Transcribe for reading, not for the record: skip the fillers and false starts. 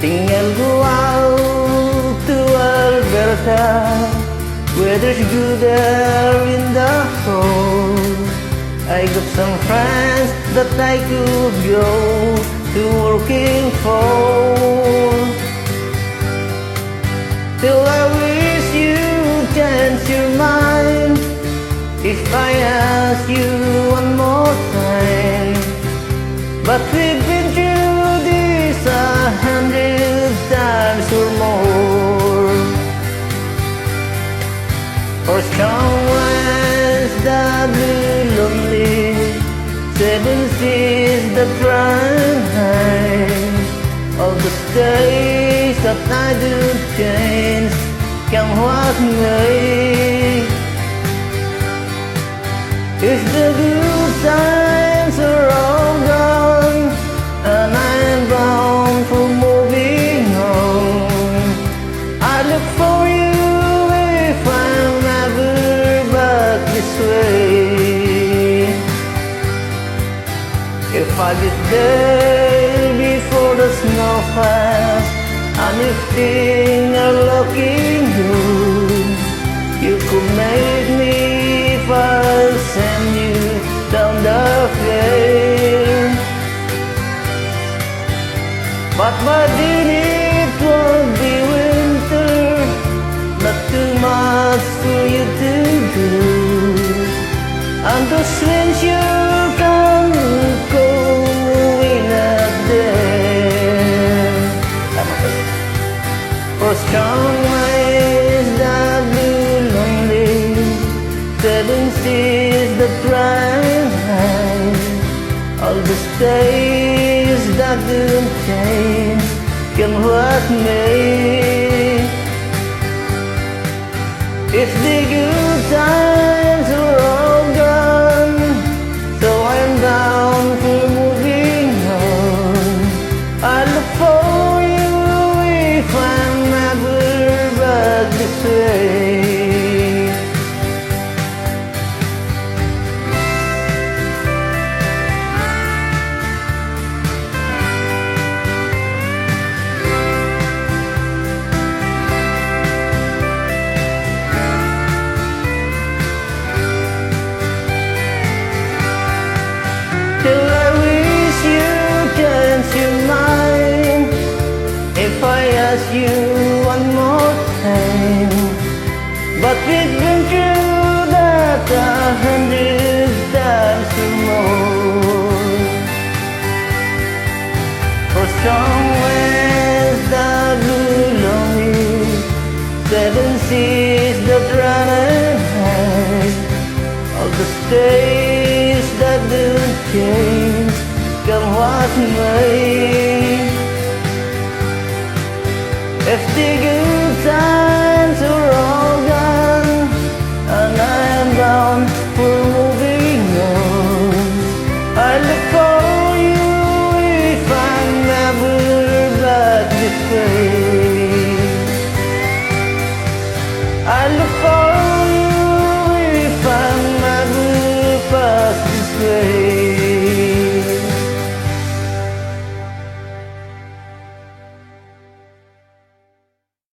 Tinggal gua to Alberta, where there's good air in the hole. I got some friends that I could go to working for. Till I wish you change your mind if I ask you one more time. But we've been through this 100 times or more. For someone's that lonely, 7 seas that run high. All the days that I do change can what may. If the good times are all gone and I am bound for moving on, I look for you if I'm ever back this way. If I get there before the snow falls, and if things are looking good, you could make me if I send you down the fair. But by then it won't be winter, not too much for you to do. And those winds you can go up there. For strong minds that do lonely, 7 seas that run high. All the days that don't change can what may. If the good times are all gone, so I'm down for moving on. I look for you if I'm never back this way. Till I wish you change your mind if I ask you one more time. But we've been through that 100 times or more. For some ways that lonely, 7 seas that run high. All the days that don't change come what may. If the